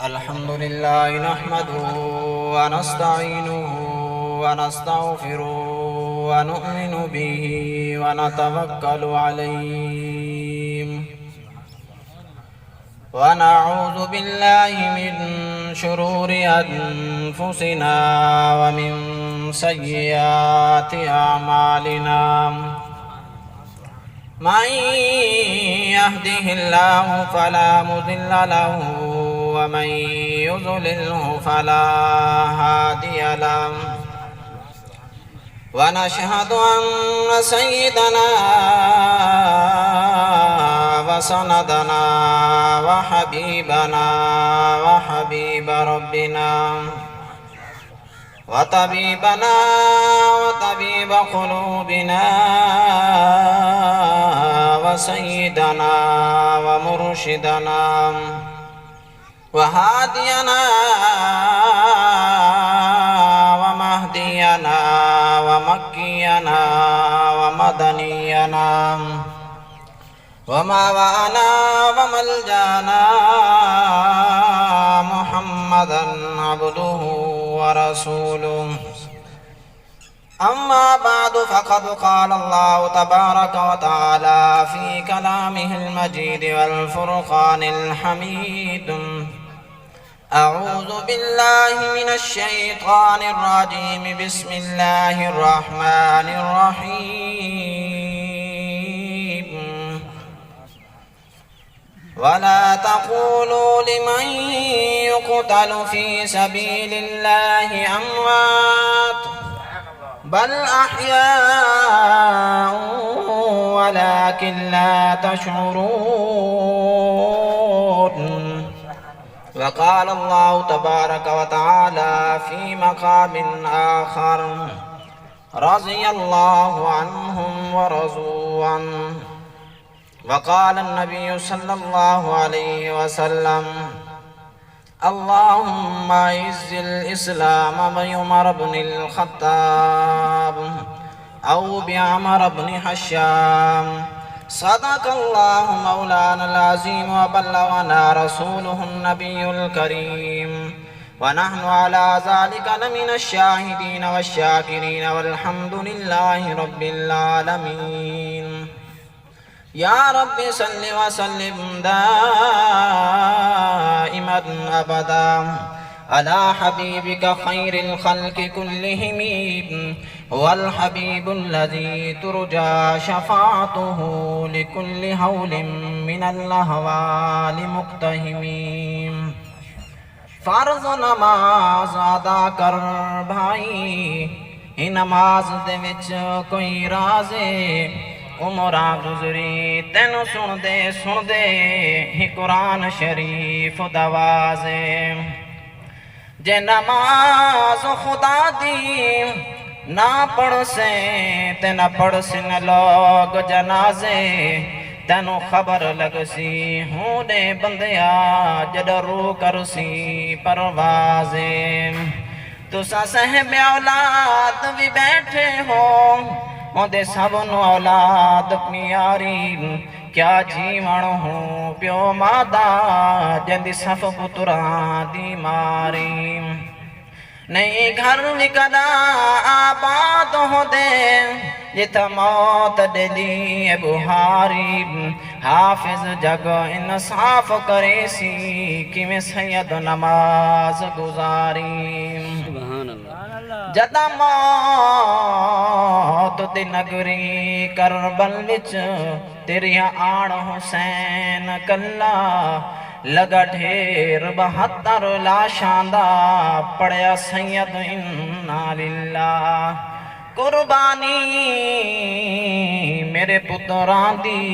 الحمد لله نحمده ونستعينه ونستغفره ونؤمن به ونتوكل عليه ونعوذ بالله من شرور أنفسنا ومن سيئات أعمالنا من يهده الله فلا مضل له ومن يضلله فلا هادي له ونشهد أن سيدنا وسندنا وحبيبنا وحبيب ربنا وطبيبنا وطبيب قلوبنا وسيدنا ومرشدنا وهادينا ومهدينا ومكينا ومدنينا ومأوانا وملجانا محمدا عبده ورسوله أما بعد فقد قال الله تبارك وتعالى في كلامه المجيد والفرقان الحميد أعوذ بالله من الشيطان الرجيم بسم الله الرحمن الرحيم ولا تقولوا لمن يقتل في سبيل الله أموات بل أحياء ولكن لا تشعرون وقال الله تبارك وتعالى في مقام آخر رضي الله عنهم ورضوا عنه وقال النبي صلى الله عليه وسلم اللهم اعز الإسلام بعمر بن الخطاب أو بعمر بن حشام صدق الله مولانا العظيم وبلغنا رسوله النبي الكريم ونحن على ذلك لمن الشاهدين والشاكرين والحمد لله رب العالمين يا رب صل وسلم دائما أبدا على حبيبك خير الخلق كلهم هو الحبيب الذي ترجى شفاعته لكل هول من الأهوال مقتحمين فرض نماز ادا کر بھائی ہی نماز دے وچ کوئی رازے عمرہ گزری تینو سن دے ہی قرآن شریف دوازے جے نماز خدا دی نہ پڑھ سے تے نہ پڑھ سے نہ لوگ جنازے تینو خبر لگ سی ہوں دے بندیا جدرو کر سی پروازے تسا صاحب اولاد بھی بیٹھے ہو مودے سبن اولاد پیاری کیا جیون ہوں پیو مادا جندی صف پتران دی ماری نئی گھر نکلا آباد ہو دے جتا موت دے دی بہاری حافظ جگ انصاف کرے سی کی میں سید نماز گزاری جدا موت دی نگری کربل وچ تیری آن حسین کلا لگا ڈھیر 72 لاشاں دا پڑیا سید انا للہ قربانی میرے پتران دی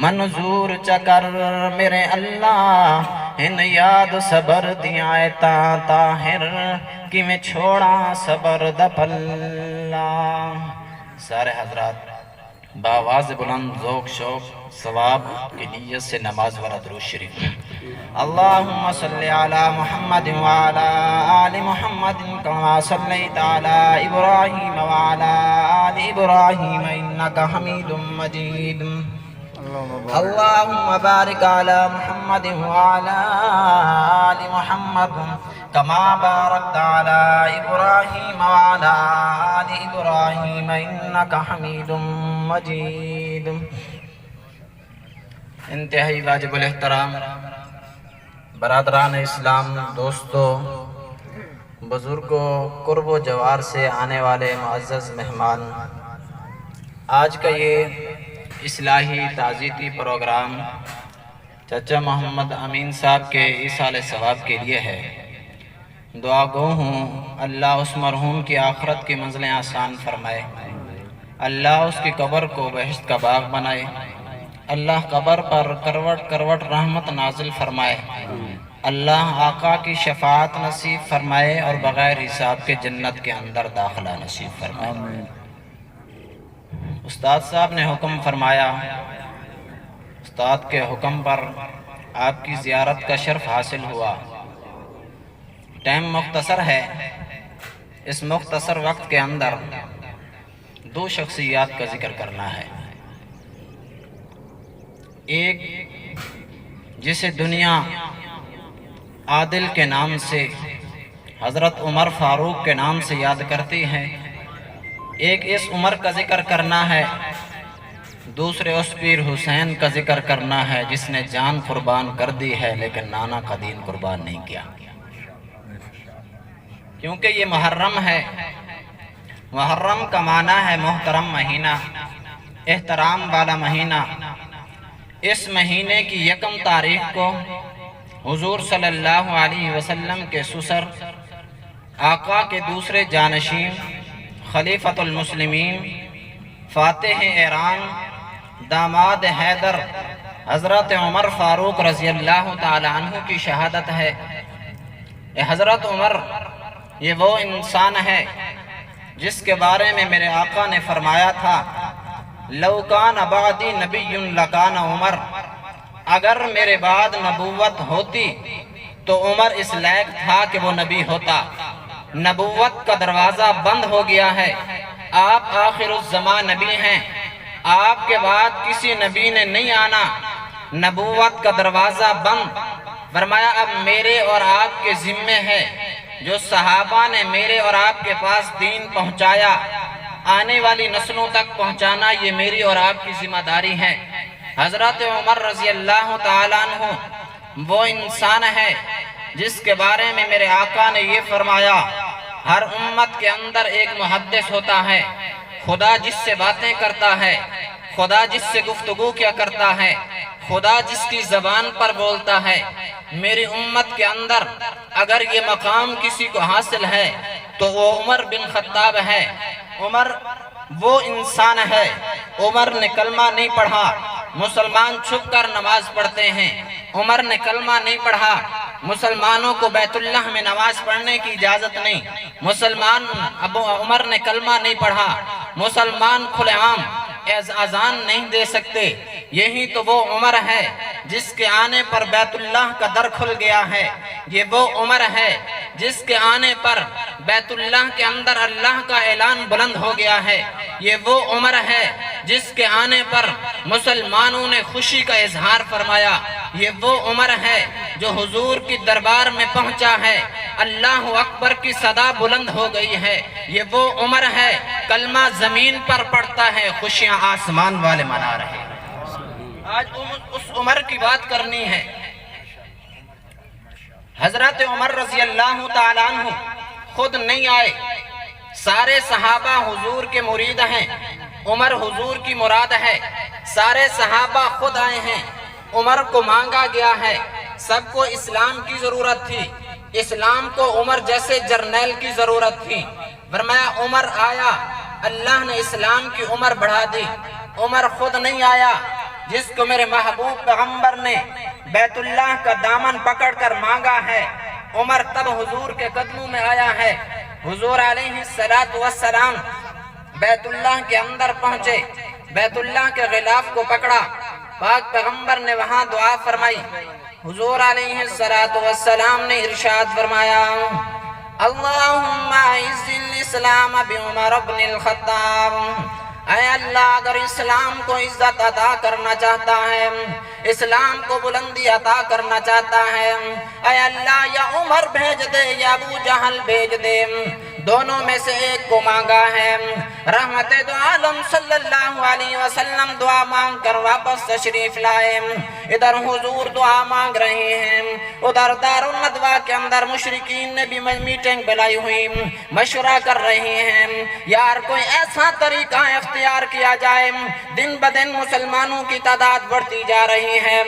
منظور چکر میرے اللہ ان یاد صبر دیاں ایتاں طاہر کی میں چھوڑا صبر دا پلہ سارے حضرات باواز بلند ذوق شوق ثواب کی نیت سے نماز ورا درود شریف اللہم صلی علی محمد وعلا آل محمد کما صلیت علی ابراہیم وعلا آل ابراہیم انکا حمید مجید اللهم بارك على محمد وعلى آل محمد كما باركت على إبراهيم وعلى آل إبراهيم إنك حميد مجيد۔ انتہائی واجب الاحترام برادران اسلام، دوستو، بزرگوں، قرب و جوار سے آنے والے معزز مہمان، آج کا یہ اصلاحی تعزیتی پروگرام چچا محمد امین صاحب کے ایصال ثواب کے لیے ہے۔ دعا گو ہوں اللہ اس مرحوم کی آخرت کی منزلیں آسان فرمائے، اللہ اس کی قبر کو بہشت کا باغ بنائے، اللہ قبر پر کروٹ کروٹ رحمت نازل فرمائے، اللہ آقا کی شفاعت نصیب فرمائے اور بغیر حساب کے جنت کے اندر داخلہ نصیب فرمائے۔ استاد صاحب نے حکم فرمایا، استاد کے حکم پر آپ کی زیارت کا شرف حاصل ہوا۔ ٹائم مختصر ہے، اس مختصر وقت کے اندر دو شخصیات کا ذکر کرنا ہے۔ ایک جسے دنیا عادل کے نام سے، حضرت عمر فاروق کے نام سے یاد کرتی ہے، ایک اس عمر کا ذکر کرنا ہے، دوسرے اس پیر حسین کا ذکر کرنا ہے جس نے جان قربان کر دی ہے لیکن نانا کا دین قربان نہیں کیا۔ کیونکہ یہ محرم ہے، محرم کا معنی ہے محترم مہینہ، احترام والا مہینہ۔ اس مہینے کی یکم تاریخ کو حضور صلی اللہ علیہ وسلم کے سسر، آقا کے دوسرے جانشین، خلیفۃ المسلمین، فاتح ایران، داماد حیدر، حضرت عمر فاروق رضی اللہ تعالی عنہ کی شہادت ہے۔ حضرت عمر یہ وہ انسان ہے جس کے بارے میں میرے آقا نے فرمایا تھا، لو کان بعدی نبی لکان عمر، اگر میرے بعد نبوت ہوتی تو عمر اس لائق تھا کہ وہ نبی ہوتا۔ نبوت کا دروازہ بند ہو گیا ہے، آپ آخر الزمان نبی ہیں، آپ کے بعد کسی نبی نے نہیں آنا، نبوت کا دروازہ بند۔ فرمایا اب میرے اور آپ کے ذمے ہے، جو صحابہ نے میرے اور آپ کے پاس دین پہنچایا، آنے والی نسلوں تک پہنچانا یہ میری اور آپ کی ذمہ داری ہے۔ حضرت عمر رضی اللہ تعالیٰ عنہ وہ انسان ہے جس کے بارے میں میرے آقا نے یہ فرمایا، ہر امت کے اندر ایک محدث ہوتا ہے، خدا جس سے باتیں کرتا ہے، خدا جس سے گفتگو کیا کرتا ہے، خدا جس کی زبان پر بولتا ہے۔ میری امت کے اندر اگر یہ مقام کسی کو حاصل ہے تو وہ عمر بن خطاب ہے۔ عمر وہ انسان ہے، عمر نے کلمہ نہیں پڑھا، مسلمان چھپ کر نماز پڑھتے ہیں، عمر نے کلمہ نہیں پڑھا، مسلمانوں کو بیت اللہ میں نماز پڑھنے کی اجازت نہیں، عمر نے کلمہ نہیں پڑھا، مسلمان کھلے عام اذان نہیں دے سکتے۔ یہی تو وہ عمر ہے جس کے آنے پر بیت اللہ کا در کھل گیا ہے، یہ وہ عمر ہے جس کے آنے پر بیت اللہ کے اندر اللہ کا اعلان بلند ہو گیا ہے، یہ وہ عمر ہے جس کے آنے پر مسلمانوں نے خوشی کا اظہار فرمایا، یہ وہ عمر ہے جو حضور کی دربار میں پہنچا ہے، اللہ اکبر کی صدا بلند ہو گئی ہے، یہ وہ عمر ہے کلمہ زمین پر پڑتا ہے، خوشیاں آسمان والے منا رہے ہیں۔ آج اس عمر کی بات کرنی ہے۔ حضرت عمر رضی اللہ تعالیٰ عنہ خود نہیں آئے، سارے صحابہ حضور کے مرید ہیں، عمر حضور کی مراد ہے، سارے صحابہ خود آئے ہیں، عمر کو مانگا گیا ہے، سب کو اسلام کی ضرورت تھی، اسلام کو عمر جیسے جرنیل کی ضرورت تھی۔ فرمایا عمر آیا، اللہ نے اسلام کی عمر بڑھا دی۔ عمر خود نہیں آیا، جس کو میرے محبوب پیغمبر نے بیت اللہ کا دامن پکڑ کر مانگا ہے، عمر تب حضور کے قدموں میں آیا ہے۔ حضور علیہ السلام بیت اللہ کے اندر پہنچے، بیت اللہ کے غلاف کو پکڑا، پاک پیغمبر نے وہاں دعا فرمائی۔ حضور علیہ السلام نے ارشاد فرمایا، اللہم اعز الاسلام بعمر بن الخطاب، اے اللہ اگر اسلام کو عزت عطا کرنا چاہتا ہے، اسلام کو بلندی عطا کرنا چاہتا ہے، اے اللہ یا عمر بھیج دے یا ابو جہل بھیج دے، دونوں میں سے ایک کو مانگا ہے۔ رحمت دو عالم صلی اللہ علیہ وسلم دعا مانگ کر واپس تشریف لائے، ادھر حضور دعا مانگ رہے ہیں، ادھر دار الندوہ کے اندر مشرکین نے بھی میٹنگ بلائی ہوئی، مشورہ کر رہے ہیں یار کوئی ایسا طریقہ اختیار کیا جائے، دن بدن مسلمانوں کی تعداد بڑھتی جا رہی ہے،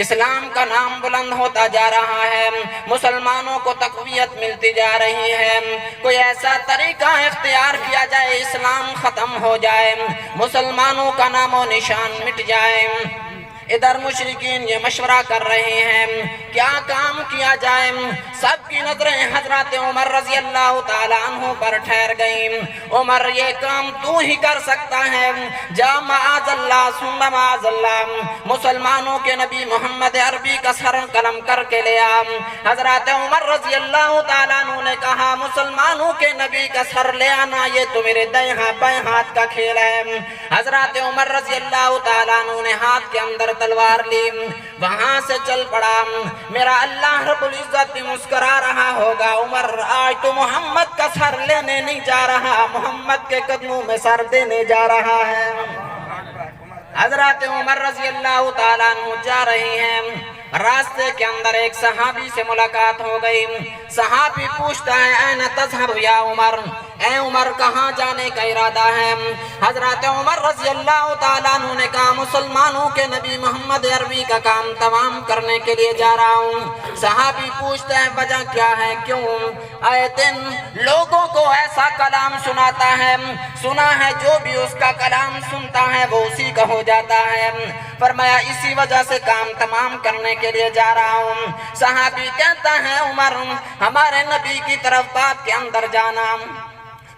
اسلام کا نام بلند ہوتا جا رہا ہے، مسلمانوں کو تقویت ملتی جا رہی ہے، کوئی ایسا طریقہ اختیار کیا جائے اسلام ختم ہو جائے، مسلمانوں کا نام و نشان مٹ جائے۔ ادھر مشرکین یہ مشورہ کر رہے ہیں کیا کام کیا جائے، سب کی نظریں حضرت عمر رضی اللہ تعالیٰ عنہ پر ٹھہر گئیں۔ عمر یہ کام تو ہی کر سکتا ہے، جا معاذ اللہ ثم معاذ اللہ، مسلمانوں کے نبی محمد عربی کا سر قلم کر کے لیا۔ حضرت عمر رضی اللہ تعالیٰ عنہ نے کہا مسلمانوں کے نبی کا سر لے آنا یہ تو میرے بائیں ہاتھ کا کھیل ہے۔ حضرت عمر رضی اللہ تعالیٰ عنہ نے ہاتھ کے اندر تلوار لی، وہاں سے چل پڑا۔ میرا اللہ رب العزت بھی مسکرا رہا ہوگا، عمر آج تو محمد کا سر لینے نہیں جا رہا، محمد کے قدموں میں سر دینے جا رہا ہے۔ حضرت عمر رضی اللہ تعالیٰ عنہ جا رہے ہیں، راستے کے اندر ایک صحابی سے ملاقات ہو گئی۔ صحابی پوچھتا ہے این تذهب یا عمر، اے عمر کہاں جانے کا ارادہ ہے؟ حضرت عمر رضی اللہ تعالیٰ عنہ نے کہا مسلمانوں کے نبی محمد عربی کا کام تمام کرنے کے لیے جا رہا ہوں۔ صحابی پوچھتے ہیں وجہ کیا ہے، کیوں؟ اے دن لوگوں کو ایسا کلام سناتا ہے، سنا ہے جو بھی اس کا کلام سنتا ہے وہ اسی کا ہو جاتا ہے۔ فرمایا اسی وجہ سے کام تمام کرنے کے لیے جا رہا ہوں۔ صحابی کہتا ہے عمر ہمارے نبی کی طرف بات کے اندر جانا،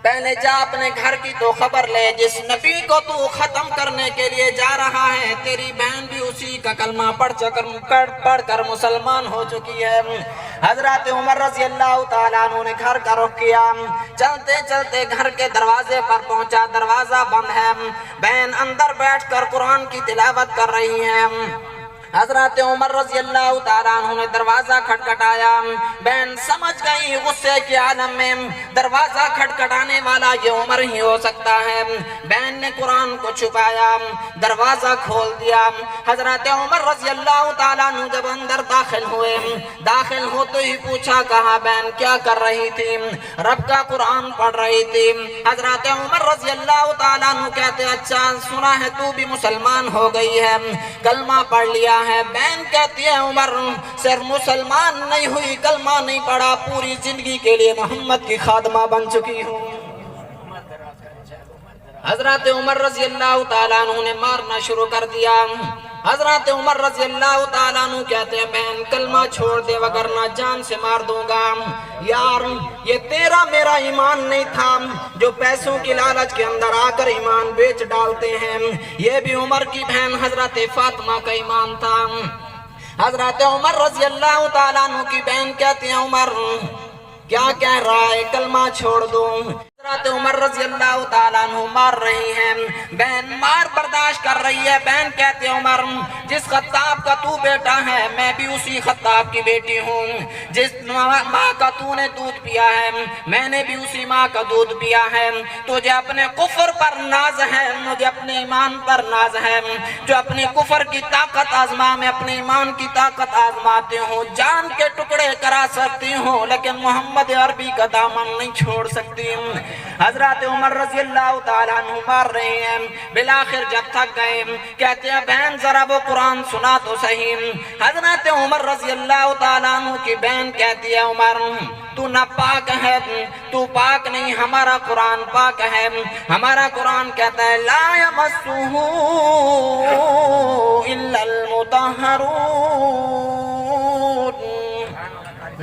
پہلے جا اپنے گھر کی تو خبر لے، جس نبی کو تو ختم کرنے کے لیے جا رہا ہے تیری بہن بھی اسی کا کلمہ پڑھ کر مسلمان ہو چکی ہے۔ حضرت عمر رضی اللہ تعالیٰ عنہ نے گھر کا رخ کیا، چلتے چلتے گھر کے دروازے پر پہنچا، دروازہ بند ہے، بہن اندر بیٹھ کر قرآن کی تلاوت کر رہی ہے۔ حضرت عمر رضی اللہ تعالیٰ عنہ نے دروازہ کھٹکھٹایا، بہن سمجھ گئی غصے کے عالم میں دروازہ کھٹکھٹانے والا یہ عمر ہی ہو سکتا ہے۔ بہن نے قرآن کو چھپایا، دروازہ کھول دیا۔ حضرت عمر رضی اللہ تعالیٰ عنہ جب اندر داخل ہوئے، داخل ہوتے ہی پوچھا کہا بہن کیا کر رہی تھی؟ رب کا قرآن پڑھ رہی تھی۔ حضرت عمر رضی اللہ تعالیٰ عنہ کہتے اچھا سنا ہے تو بھی مسلمان ہو گئی ہے، کلمہ پڑھ لیا ہے۔ بہن کہتی ہے عمر صرف مسلمان نہیں ہوئی، کلمہ نہیں پڑھا، پوری زندگی کے لیے محمد کی خادمہ بن چکی ہوں۔ حضرت عمر رضی اللہ تعالیٰ عنہ نے مارنا شروع کر دیا۔ حضرت عمر رضی اللہ تعالیٰ عنہ کہتے ہیں بہن کلمہ چھوڑ دے وگرنہ جان سے مار دوں گا۔ یار یہ تیرا میرا ایمان نہیں تھا جو پیسوں کی لالچ کے اندر آ کر ایمان بیچ ڈالتے ہیں، یہ بھی عمر کی بہن حضرت فاطمہ کا ایمان تھا۔ حضرت عمر رضی اللہ تعالیٰ عنہ کی بہن کہتی ہیں عمر کیا کہہ رہا ہے، کلمہ چھوڑ دوں۔ حضرت عمر رضی اللہ تعالیٰ عنہ مار رہی ہیں، بہن مار برداشت کر رہی ہے۔ بہن کہتے عمر جس خطاب کا تو بیٹا ہے میں بھی اسی خطاب کی بیٹی ہوں، جس ماں کا تو نے دودھ پیا ہے میں نے بھی اسی ماں کا دودھ پیا ہے۔ تجھے اپنے کفر پر ناز ہے، مجھے اپنے ایمان پر ناز ہے، جو اپنے کفر کی طاقت آزما میں اپنے ایمان کی طاقت آزماتے ہوں، جان کے ٹکڑے کرا سکتی ہوں لیکن محمد عربی کا دامن نہیں چھوڑ سکتی۔ حضرت عمر رضی اللہ تعالیٰ عنہ مار رہے ہیں، بلاخر جب تھک گئے کہتے ہیں بہن ذرا وہ قرآن سنا تو صحیح۔ حضرت عمر رضی اللہ تعالیٰ عنہ کی بہن کہتی ہے عمر تو نہ پاک ہے، تو پاک نہیں، ہمارا قرآن پاک ہے۔ ہمارا قرآن کہتا ہے لا یمسہ الا المطہرون،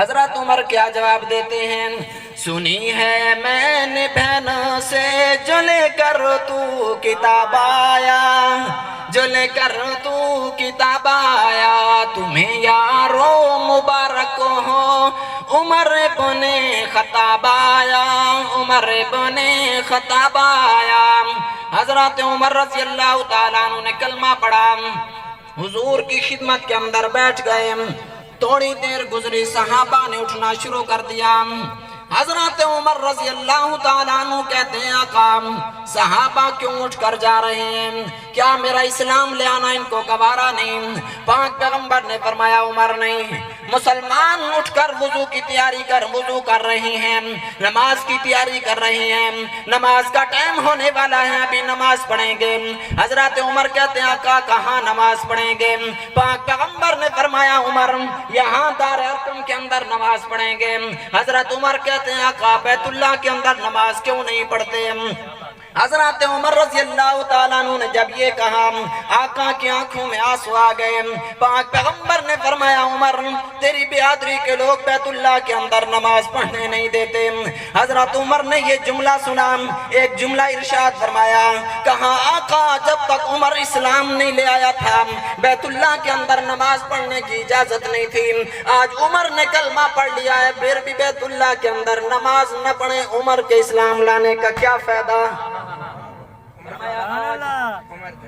حضرت عمر کیا جواب دیتے ہیں؟ سنی ہے میں نے بہن سے جو لے کر تو کتاب آیا، جو لے کر تو کتاب آیا، تمہیں یارو مبارک ہو عمر بن خطاب آیا، عمر بن خطاب آیا۔ حضرت عمر رضی اللہ تعالیٰ عنہ نے کلمہ پڑھا، حضور کی خدمت کے اندر بیٹھ گئے۔ تھوڑی دیر گزری، صحابہ نے اٹھنا شروع کر دیا۔ حضرت عمر رضی اللہ تعالیٰ عنہ کہتے ہیں آقا صحابہ کیوں اٹھ کر جا رہے ہیں؟ کیا میرا اسلام لے آنا ان کو گوارا نہیں؟ پاک پیغمبر نے فرمایا عمر نہیں، مسلمان اٹھ کر وضو کی تیاری وضو کر رہے ہیں، نماز کی تیاری کر رہے ہیں، نماز کا ٹائم ہونے والا ہے، ابھی نماز پڑھیں گے۔ حضرت عمر کہتے ہیں آقا کہاں نماز پڑھیں گے؟ پاک پیغمبر نے فرمایا عمر یہاں دار ارقم کے اندر نماز پڑھیں گے۔ حضرت عمر کہتے ہیں آقا بیت اللہ کے اندر نماز کیوں نہیں پڑھتے؟ حضرت عمر رضی اللہ تعالیٰ عنہ نے جب یہ کہا آقا کی آنکھوں میں آنسو آ گئے۔ پاک پیغمبر نے فرمایا عمر تیری برادری کے لوگ بیت اللہ کے اندر نماز پڑھنے نہیں دیتے۔ حضرت عمر نے یہ جملہ سنا، ایک جملہ ارشاد فرمایا، کہا آقا جب تک عمر اسلام نہیں لے آیا تھا بیت اللہ کے اندر نماز پڑھنے کی اجازت نہیں تھی، آج عمر نے کلمہ پڑھ لیا ہے پھر بھی بیت اللہ کے اندر نماز نہ پڑھیں، عمر کے اسلام لانے کا کیا فائدہ؟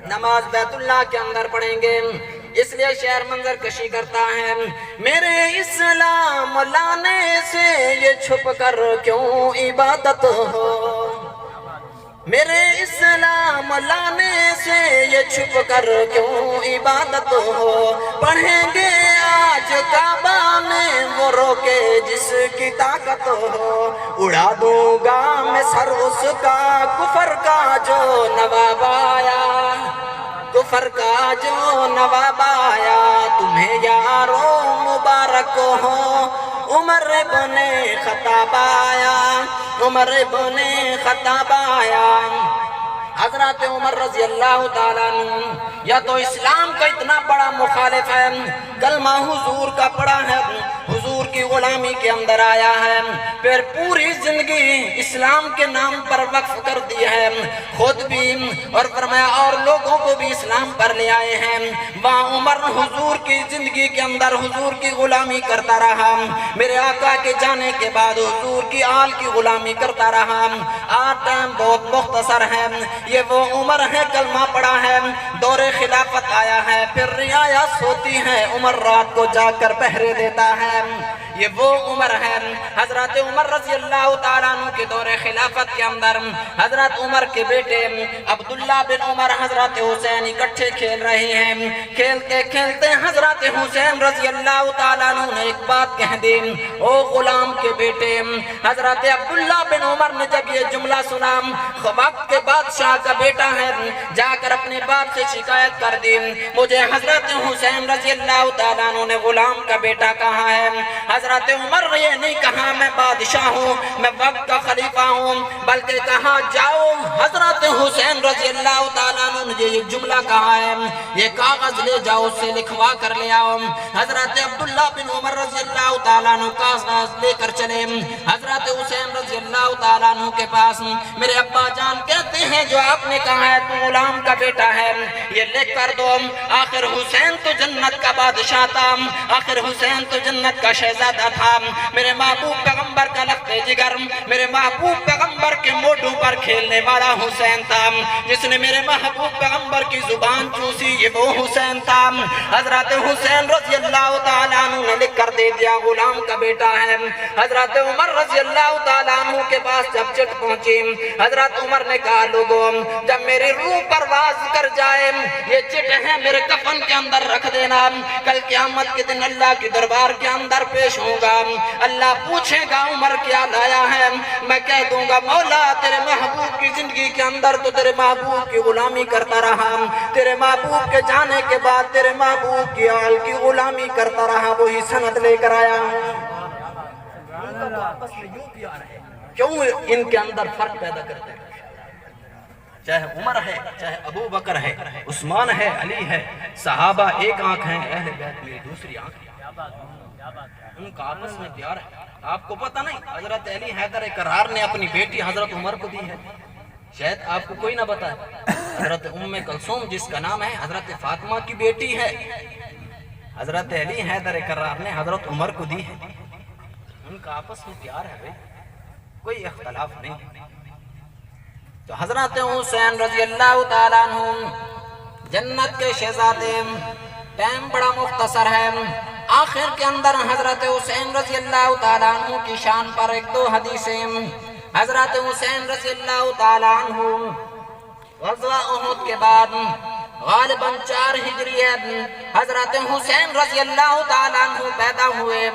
نماز بیت اللہ کے اندر پڑھیں گے۔ اس لیے شعر منظر کشی کرتا ہے، میرے اسلام لانے سے یہ چھپ کر کیوں عبادت ہو، میرے اسلام لانے سے یہ چھپ کر کیوں عبادت ہو، پڑھیں گے آج کعبہ میں وہ روکے جس کی طاقت ہو، اڑا دوں گا میں سر اس کا کفر کا جو نواب آیا، کفر کا جو نواب آیا، تمہیں یارو مبارک ہو عمر بن خطاب آیا، عمر بن خطاب آیا۔ حضرت عمر رضی اللہ تعالیٰ عنہ یا تو اسلام کا اتنا بڑا مخالف ہے، کلمہ حضور کا پڑھا ہے، حضور کی غلامی کے اندر آیا ہے، پھر پوری زندگی اسلام کے نام پر وقف کر دی ہے، خود بھی اور فرمایا اور لوگوں کو بھی اسلام پر لے آئے ہیں۔ وہاں عمر حضور کی زندگی کے اندر حضور کی غلامی کرتا رہا، میرے آقا کے جانے کے بعد حضور کی آل کی غلامی کرتا رہا۔ آج ٹائم بہت مختصر ہے، یہ وہ عمر ہے کلمہ پڑھا ہے، دور خلافت آیا ہے، پھر رعایا سوتی ہے، عمر رات کو جا کر پہرے دیتا ہے، یہ وہ عمر ہے۔ حضرت عمر رضی اللہ تعالیٰ عنہ کے دور خلافت کے اندر حضرت عمر کے بیٹے عبداللہ بن عمر حضرت حسین اکٹھے کھیل رہے ہیں، کھیلتے کھیلتے حضرت حسین رضی اللہ تعالیٰ عنہ نے ایک بات کہہ دی، او غلام کے بیٹے۔ حضرت عبداللہ بن عمر نے جب یہ جملہ سنا، وقت کے بادشاہ کا بیٹا ہے، جا کر اپنے باپ سے شکایت کر دی، مجھے حضرت حسین رضی اللہ تعالیٰ عنہ نے غلام کا بیٹا کہا ہے۔ حضرت عمر نے یہ نہیں کہا میں بادشاہ ہوں، میں وقت کا خلیفہ ہوں، بلکہ کہا جاؤ حضرت حسین رضی اللہ تعالیٰ عنہ نے یہ جملہ کہا ہے، یہ کاغذ لے جاؤ اس سے لکھوا کر لے آؤ۔ حضرت عبداللہ بن عمر رضی اللہ تعالیٰ عنہ کاغذ لے کر چلے حضرت حسین رضی اللہ تعالیٰ عنہ کے پاس، میرے ابا جان کہتے ہیں جو آپ نے کہا ہے تو غلام کا بیٹا ہے، یہ لکھ کر دو، آخر حسین تو جنت کا بادشاہ تھا، آخر حسین تو جنت کا شہزادہ تھا، میرے محبوب پیغمبر کا لخت جگر، میرے محبوب پیغمبر کے موڈوں پر کھیلنے والا حسین تھا، جس نے میرے محبوب پیغمبر کی زبان چوسی، یہ وہ حسین تھا۔ حضرت حسین رضی اللہ تعالیٰ عنہ نے لکھ کر دے دیا غلام کا بیٹا ہے۔ حضرت عمر رضی اللہ تعالیٰ عنہ کے پاس جب چٹ پہنچی، حضرت عمر نے کہا لوگوں جب میری روح پرواز کر جائے یہ چٹ ہے میرے کفن کے اندر رکھ دینا، کل قیامت کے دن اللہ کی دربار کے اندر پیش ہوں گا، اللہ پوچھے گا عمر کیا لایا ہے، میں کہہ دوں گا مولا تیرے محبوب کی زندگی کے اندر تو تیرے محبوب کی غلامی کرتا رہا، تیرے محبوب کے جانے کے بعد تیرے محبوب کی آل کی غلامی کرتا رہا، وہی سند لے کر آیا۔ کیوں ان کے اندر فرق پیدا کرتے ہیں؟ چاہے عمر ہے، چاہے ابو بکر ہے، عثمان ہے، علی ہے، صحابہ ایک آنکھ ہیں، اہل بیت میری دوسری آنکھ ہے۔ ان کا آپس میں پیار ہے۔ آپ کو پتہ نہیں حضرت علی حیدر کرار نے اپنی بیٹی حضرت عمر کو دی ہے؟ شاید آپ کو کوئی نہ بتائے۔ حضرت ام کلثوم جس کا نام ہے حضرت فاطمہ کی بیٹی ہے، حضرت علی حیدر کرار نے حضرت عمر کو دی ہے۔ ان کا آپس میں پیار ہے بھائی، کوئی اختلاف نہیں۔ تو حضرت حسین رضی اللہ تعالیٰ عنہ جنت کے شہزادے، ٹائم بڑا مختصر ہے، آخر کے اندر حضرت حسین رضی اللہ تعالیٰ عنہ کی شان پر ایک دو حدیثیں۔ حضرت حسین رضی اللہ تعالیٰ عنہ غزوہ احد کے بعد غالباً 4 ہجری حضرت حسین رضی اللہ تعالیٰ عنہ پیدا ہوئے۔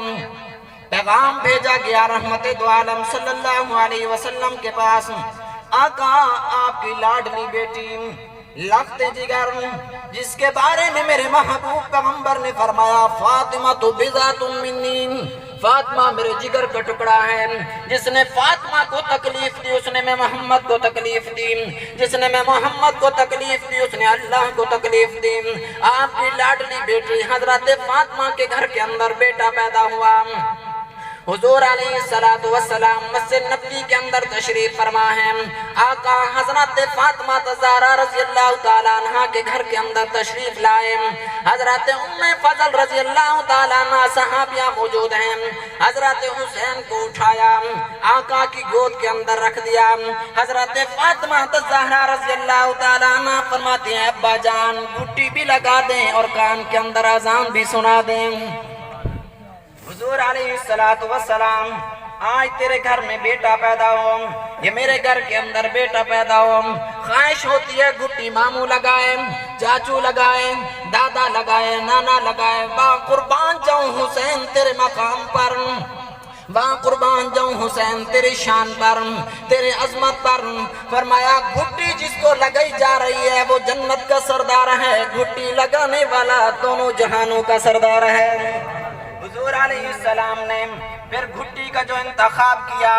پیغام بھیجا گیا رحمت دو عالم صلی اللہ علیہ وسلم کے پاس، آقا آپ کی لاڈلی بیٹی لخت جگر جس کے بارے میں میرے محبوب پیغمبر نے فرمایا فاطمہ تو بضعۃ منی، فاطمہ میرے جگر کا ٹکڑا ہے، جس نے فاطمہ کو تکلیف دی اس نے میں محمد کو تکلیف دی، جس نے میں محمد کو تکلیف دی اس نے اللہ کو تکلیف دی۔ آپ کی لاڈلی بیٹی حضرت فاطمہ کے گھر کے اندر بیٹا پیدا ہوا۔ حضور علیہ السلام مسجد نبوی کے اندر تشریف فرما ہے، آقا حضرت فاطمہ زہرا رضی اللہ تعالیٰ عنہ کے گھر کے اندر تشریف لائے۔ حضرت ام فضل رضی اللہ تعالیٰ عنہ صحابیہ موجود ہیں، حضرت حسین کو اٹھایا، آقا کی گود کے اندر رکھ دیا۔ حضرت فاطمہ زہرا رضی اللہ تعالیٰ عنہ فرماتی ہیں ابا جان گھٹی بھی لگا دیں اور کان کے اندر اذان بھی سنا دیں۔ حضور علیہ السلام آج تیرے گھر میں بیٹا پیدا ہو، یہ میرے گھر کے اندر بیٹا پیدا ہو، خواہش ہوتی ہے گھٹی ماموں لگائے، چاچو لگائے، دادا لگائے، نانا لگائے، وہاں قربان جاؤں حسین تیرے مقام پر، وہاں قربان جاؤں حسین تیری شان پر، تیرے عظمت پر۔ فرمایا گھٹی جس کو لگائی جا رہی ہے وہ جنت کا سردار ہے، گھٹی لگانے والا دونوں جہانوں کا سردار ہے۔ حضور علیہ السلام نے پھر گھٹی کا جو انتخاب کیا،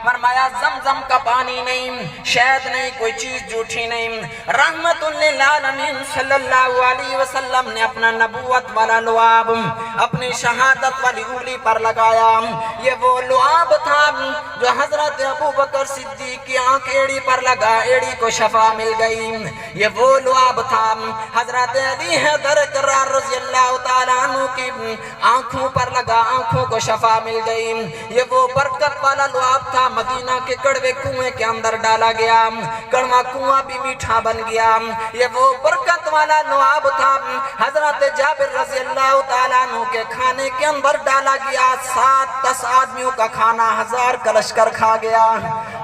فرمایا زمزم کا پانی نہیں، شہد نہیں، کوئی چیز جھوٹی نہیں، رحمت للعالمین صلی اللہ علیہ وسلم نے اپنا نبوت والا لعاب اپنی شہادت والی انگلی پر لگایا۔ یہ وہ لعاب تھا جو حضرت ابو بکر صدیق کی آنکھ ایڑی پر لگا، ایڑی کو شفا مل گئی۔ یہ وہ لعاب تھا حضرت علی حیدر کرار رضی اللہ تعالیٰ عنہ کی آنکھوں پر لگا، آنکھوں کو شفا مل گئی۔ یہ وہ برکت والا لعاب تھا مدینہ کے کڑوے کنویں کے اندر ڈالا گیا، کڑوا کنواں بھی میٹھا بن گیا۔ یہ وہ برکت والا لعاب تھا حضرت جابر رضی اللہ تعالیٰ عنہ کے کھانے کے اندر ڈالا گیا، 7-10 آدمیوں کا کھانا 1000 کا لشکر کھا گیا۔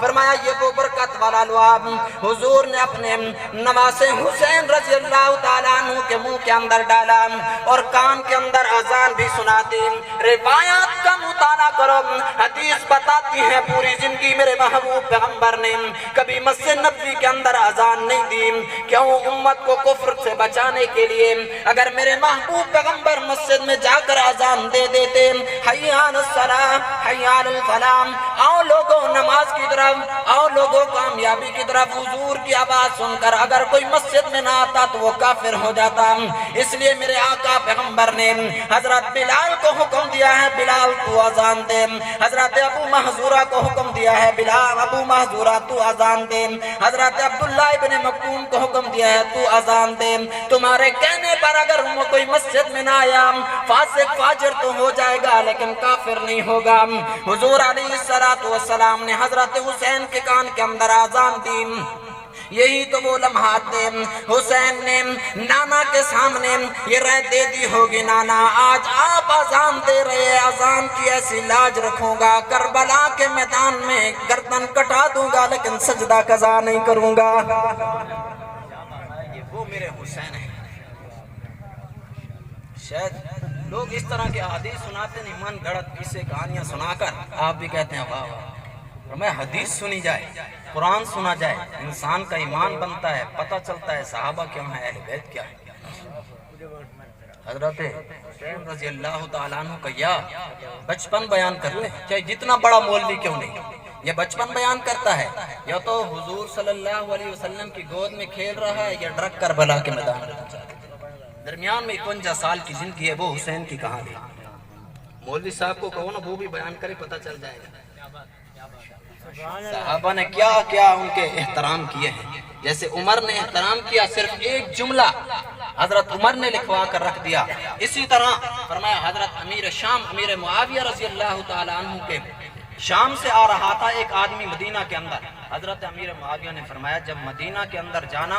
فرمایا یہ وہ برکت والا لعاب حضور نے اپنے نواسے حسین رضی اللہ تعالیٰ عنہ کے منہ کے اندر ڈالا اور کان کے اندر اذان بھی سنا دی۔ روایات کا مطالعہ کرو، حدیث بتاتی ہے پوری زندگی میرے محبوب پیغمبر نے کبھی مسجد نبوی کے اندر اذان نہیں دی۔ کیوں؟ امت کو کفر سے بچانے کے لیے۔ اگر میرے محبوب پیغمبر مسجد میں جا کر اذان دے دیتے حی علی الصلاۃ حی علی الفلاح، آؤ لوگوں نماز کی طرف، آؤ لوگوں کامیابی کی طرف، حضور کی آواز سن کر اگر کوئی مسجد میں نہ آتا تو وہ کافر ہو جاتا۔ اس لیے میرے آقا پیغمبر نے حضرت بلال کو حکم دیا ہے بلال تو اذان دے، حضرت ابو محذورہ کو حکم دیا ہے بلال ابو محذورہ تو اذان دے، حضرت عبداللہ ابن مکتوم کو حکم دیا ہے تو اذان دے۔ تمہارے کہنے پر اگر کوئی مسجد میں نہ آیا فاسق فاجر تو ہو جائے گا لیکن کافر نہیں ہوگا۔ حضور علیہ السلام نے حضرت حسین کے کان کے اندر اذان دی۔ یہی تو وہ لمحات تھے حسین نے نانا کے سامنے یہ رائے دے دی ہوگی نانا آج آپ اذان دے رہے ہیں، اذان کی ایسی لاج رکھوں گا کربلا کے میدان میں گردن کٹا دوں گا لیکن سجدہ قضا نہیں کروں گا۔ یہ وہ میرے حسین ہیں۔ شاید لوگ اس طرح کے حدیث سناتے نہیں، من گھڑت قصے کہانیاں سنا کر آپ بھی کہتے ہیں واہ واہ۔ میں حدیث سنی جائے، قرآن سنا جائے، انسان کا ایمان بنتا ہے، پتہ چلتا ہے صحابہ کیا ہیں، اہل بیت کیا ہے۔ حضرت حسین رضی اللہ تعالیٰ عنہ کا یا بچپن بیان کرتے ہیں، چاہے جتنا بڑا مولوی کیوں نہیں، یہ بچپن بیان کرتا ہے، یا تو حضور صلی اللہ علیہ وسلم کی گود میں کھیل رہا ہے یا ڈرگ کربلا کے میدان میں پہنچا ہے۔ درمیان میں 51 سال کی زندگی ہے، وہ حسین کی کہانی۔ مولوی صاحب کو کہو نا وہ بھی بیان کرے، پتہ چل جائے گا صحابہ نے کیا کیا ان کے احترام کیے ہیں۔ جیسے عمر نے احترام کیا، صرف ایک جملہ حضرت عمر نے لکھوا کر رکھ دیا۔ اسی طرح فرمایا حضرت امیر شام امیر معاویہ رضی اللہ تعالی عنہ کے شام سے آ رہا تھا ایک آدمی مدینہ کے اندر۔ حضرت امیر معاویہ نے فرمایا جب مدینہ کے اندر جانا،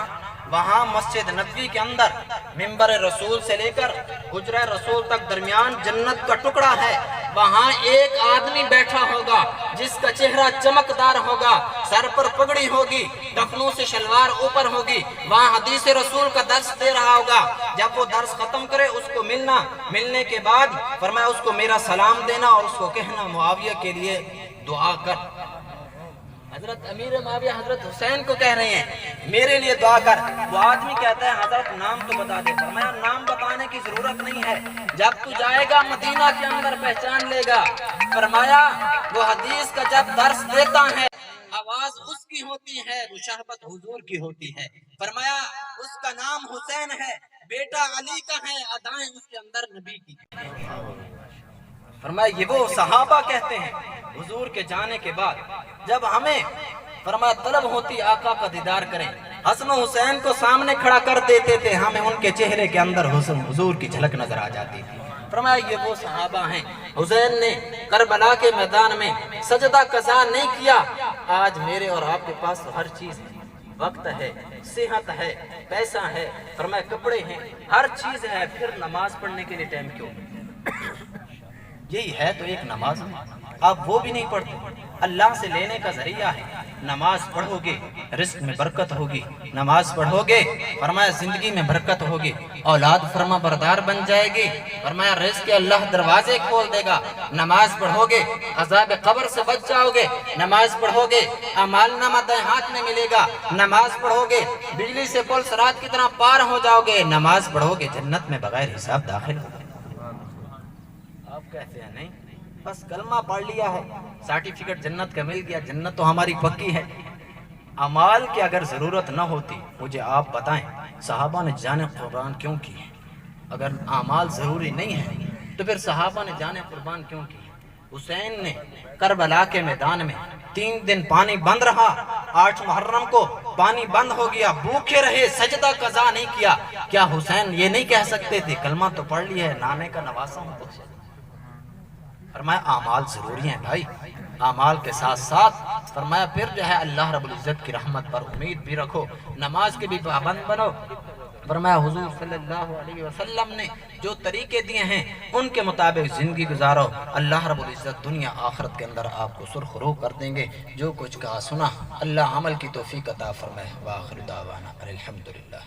وہاں مسجد نبوی کے اندر منبر رسول سے لے کر حجرہ رسول تک درمیان جنت کا ٹکڑا ہے، وہاں ایک آدمی بیٹھا ہوگا جس کا چہرہ چمکدار ہوگا، سر پر پگڑی ہوگی، ٹخنوں سے شلوار اوپر ہوگی، وہاں حدیث رسول کا درس دے رہا ہوگا۔ جب وہ درس ختم کرے اس کو ملنا، ملنے کے بعد فرمایا اس کو میرا سلام دینا اور اس کو کہنا معاویہ کے لیے دعا کر۔ حضرت امیر معاویہ حضرت حسین کو کہہ رہے ہیں میرے لیے دعا کر۔ وہ آدمی کہتا ہے حضرت نام تو بتا دے۔ فرمایا نام بتانے کی ضرورت نہیں ہے، جب تو جائے گا مدینہ کے اندر پہچان لے گا۔ فرمایا وہ حدیث کا جب درس دیتا ہے آواز اس کی ہوتی ہے، مشابہت حضور کی ہوتی ہے۔ فرمایا اس کا نام حسین ہے، بیٹا علی کا ہے، ادائیں اس کے اندر نبی کی۔ فرمایا یہ وہ صحابہ کہتے ہیں حضور کے جانے کے بعد جب ہمیں فرمایا طلب ہوتی آقا کا دیدار کریں، حسن و حسین کو سامنے کھڑا کر دیتے تھے، ہمیں ان کے چہرے کے اندر حسن حضور کی جھلک نظر آ جاتی تھی۔ فرمایا یہ وہ صحابہ ہیں حسین نے کربلا کے میدان میں سجدہ قضا نہیں کیا۔ آج میرے اور آپ کے پاس ہر چیز ہے، وقت ہے، صحت ہے، پیسہ ہے، فرمایا کپڑے ہیں، ہر چیز ہے، پھر نماز پڑھنے کے لیے ٹائم کیوں؟ یہی ہے تو ایک نماز، آپ وہ بھی نہیں پڑھتے۔ اللہ سے لینے کا ذریعہ ہے، نماز پڑھو گے رزق میں برکت ہوگی، نماز پڑھو گے فرمایا زندگی میں برکت ہوگی، اولاد فرما بردار بن جائے گی، فرمایا رزق کے اللہ دروازے کھول دے گا۔ نماز پڑھو گے عذاب قبر سے بچ جاؤ گے، نماز پڑھو گے اعمال نامہ دائیں ہاتھ میں ملے گا، نماز پڑھو گے بجلی سے پل صراط کی طرح پار ہو جاؤ گے، نماز پڑھو گے جنت میں بغیر حساب داخل ہو گے۔ آپ کہتے ہیں نہیں بس کلمہ پڑھ لیا ہے سرٹیفکیٹ جنت کا مل گیا، جنت تو ہماری پکی ہے۔ اعمال کی اگر ضرورت نہ ہوتی مجھے آپ بتائیں صحابہ نے جان قربان کیوں کی ہے؟ اگر اعمال ضروری نہیں ہے تو پھر صحابہ نے جان قربان کیوں کی؟ حسین نے کربلا کے میدان میں 3 دن پانی بند رہا، 8 محرم کو پانی بند ہو گیا، بھوکے رہے، سجدہ قضا نہیں کیا۔ کیا حسین یہ نہیں کہہ سکتے تھے کلمہ تو پڑھ لیا ہے، نانے کا نواسا ہوں تو؟ فرمایا اعمال ضروری ہیں بھائی، اعمال کے ساتھ ساتھ فرمایا پھر جو ہے اللہ رب العزت کی رحمت پر امید بھی رکھو، نماز کے بھی پابند بنو۔ فرمایا حضور صلی اللہ علیہ وسلم نے جو طریقے دیے ہیں ان کے مطابق زندگی گزارو، اللہ رب العزت دنیا آخرت کے اندر آپ کو سرخرو کر دیں گے۔ جو کچھ کہا سنا اللہ عمل کی توفیق عطا فرمائے۔ وآخر دعوانا الحمدللہ۔